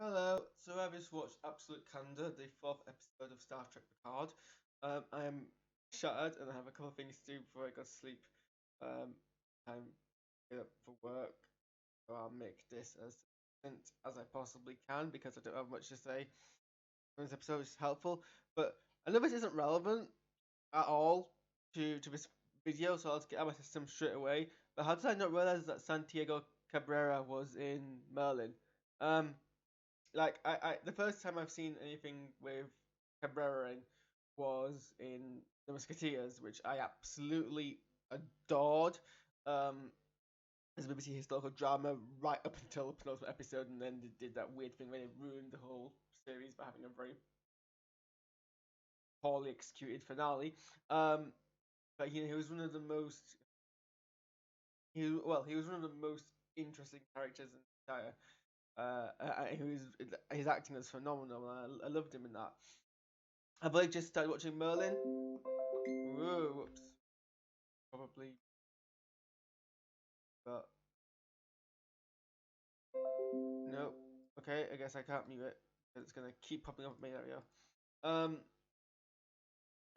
Hello. So I just watched Absolute Candor, the fourth episode of Star Trek Picard. I am shattered and I have a couple of things to do before I go to sleep. I'm get up for work, so I'll make this as succinct as I possibly can because I don't have much to say. This episode is helpful, but I know this isn't relevant at all to this video, so I'll just get out of my system straight away. But how did I not realize that Santiago Cabrera was in Merlin? Um, the first time I've seen anything with Cabrera in was in The Musketeers, which I absolutely adored. As a BBC historical drama right up until the penultimate episode, and then they did that weird thing where they ruined the whole series by having a very poorly executed finale. But he was one of the most he was one of the most interesting characters in the entire. His acting was phenomenal. I loved him in that. I've only just started watching Merlin. Whoa, whoops. Probably, but no. Okay, I guess I can't mute it. It's gonna keep popping up at me. There we go.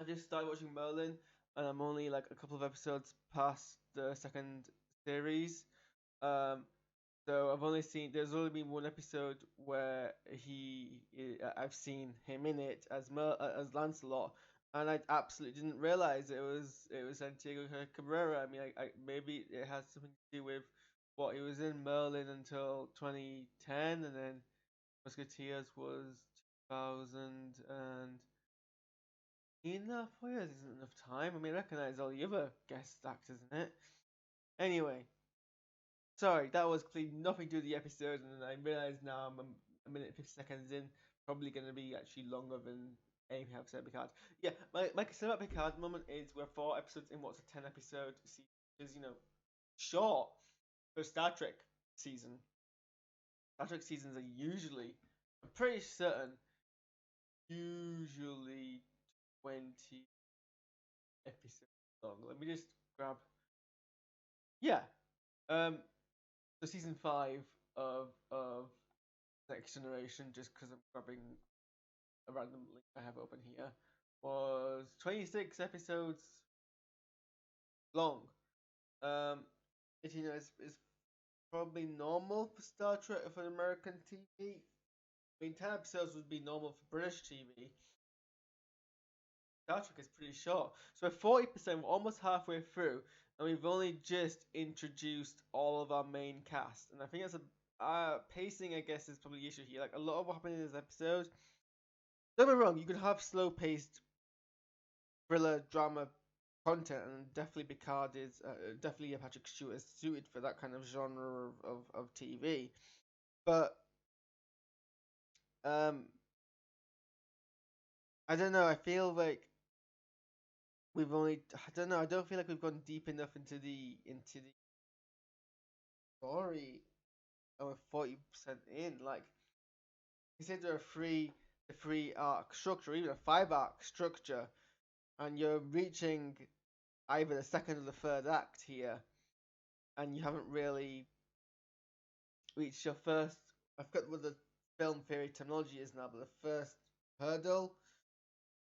I just started watching Merlin, and I'm only like a couple of episodes past the second series. Um, so I've only seen. There's only been one episode where I've seen him in it as Lancelot, and I absolutely didn't realize it was Santiago Cabrera. I mean, maybe it has something to do with what he was in Merlin until 2010, and then Musketeers was 2000 and enough. 4 years isn't enough time. I mean, I recognize all the other guest actors in it. Anyway, sorry, that was clearly nothing to do with the episode, and I realize now I'm a minute and 50 seconds in, probably going to be actually longer than anything I've said Picard. Yeah, my concern about Picard at the moment is we're 4 episodes in what's a 10 episode season, which is, short for Star Trek season. Star Trek seasons are usually, I'm pretty certain, usually 20 episodes long. Let me just grab. Yeah, so season 5 of Next Generation, just because I'm grabbing a random link I have open here, was 26 episodes long. Um, it's probably normal for Star Trek for American TV. I mean, 10 episodes would be normal for British TV. Star Trek is pretty short. So we're 40%, we're almost halfway through, and we've only just introduced all of our main cast. And I think that's a pacing, I guess, is probably the issue here. Like, a lot of what happened in this episode. Don't get me wrong, you could have slow paced thriller drama content, and definitely Picard is definitely Patrick Stewart is suited for that kind of genre of TV. But um, I don't know. I feel like we've only I don't know. I don't feel like we've gone deep enough into the story, and we're 40% in. Like, consider a three arc structure, even a 5 arc structure, and you're reaching either the second or the third act here, and you haven't really reached your first. I forgot what the film theory terminology is now, but the first hurdle,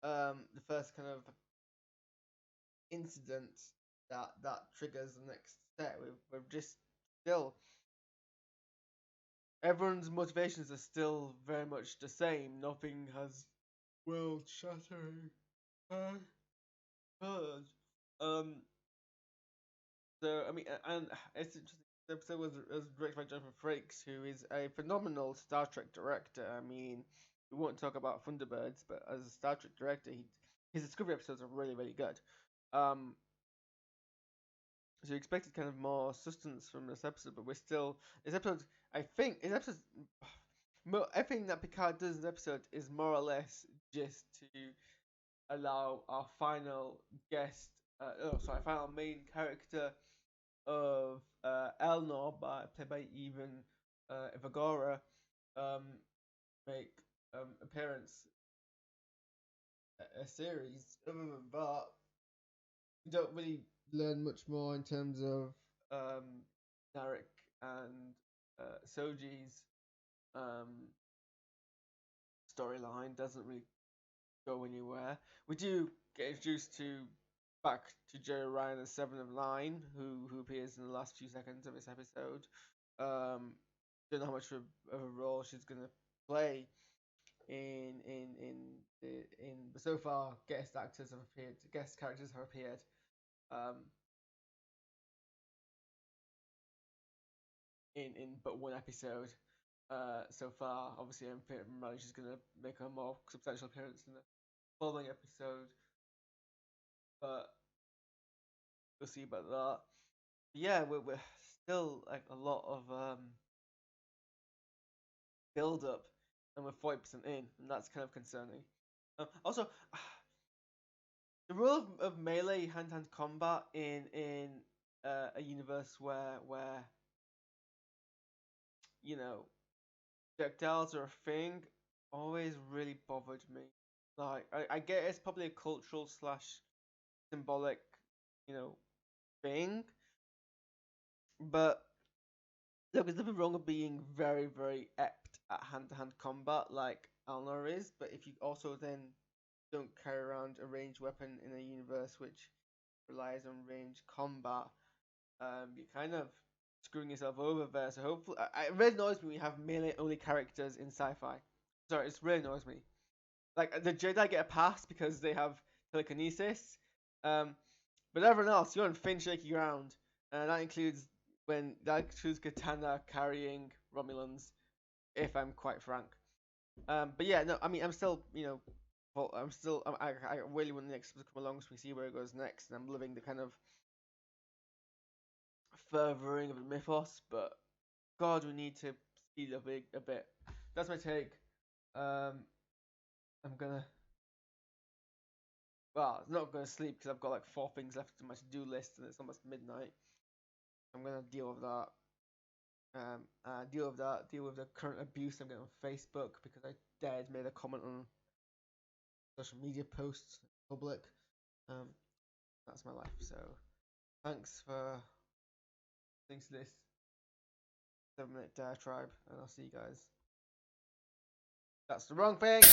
the first kind of incident that triggers the next step. We've just still everyone's motivations are still very much the same. Nothing has world shattering heard. Um. So I mean, and it's interesting. The episode was directed by Jonathan Frakes, who is a phenomenal Star Trek director. I mean, we won't talk about Thunderbirds, but as a Star Trek director, his Discovery episodes are really, really good. Um, so you expected kind of more substance from this episode, but we're still this episode. I think this episode, everything that Picard does in this episode is more or less just to allow our final guest, final main character of Elnor, played by Even Evagora, um, make appearance a series. Other than that, we don't really learn much more in terms of Narek and Soji's storyline doesn't really go anywhere. We do get introduced back to Jerry Ryan as Seven of Nine, who appears in the last few seconds of this episode. Don't know how much of a role she's gonna play but so far guest characters have appeared. In but one episode so far. Obviously, I'm Merlin, she's gonna make a more substantial appearance in the following episode, but we'll see about that. But yeah, we're still like a lot of build up, and we're 40% in, and that's kind of concerning. Also, the rule of melee hand-to-hand combat in a universe where you know projectiles are a thing always really bothered me. Like I get it's probably a cultural / symbolic, thing, but look, there's nothing wrong with being very, very apt at hand-to-hand combat like Alnor is, but if you also then don't carry around a ranged weapon in a universe which relies on ranged combat, you're kind of screwing yourself over there. So hopefully, it really annoys me when we have melee-only characters in sci-fi. Sorry, it really annoys me. Like the Jedi get a pass because they have telekinesis, but everyone else, you're on thin, shaky ground, and that includes Katana carrying Romulans, if I'm quite frank. But yeah, no, I mean, I'm still, I really want the next episode to come along so we see where it goes next, and I'm loving the kind of furthering of the mythos, but God, we need to speed up a bit. That's my take. I'm gonna. Well, I'm not gonna sleep because I've got like 4 things left on my to-do list, and it's almost midnight. I'm gonna deal with that. Deal with the current abuse I'm getting on Facebook because I dared made a comment on social media posts in public. That's my life. So thanks for listening to this 7-minute diatribe, and I'll see you guys. That's the wrong thing.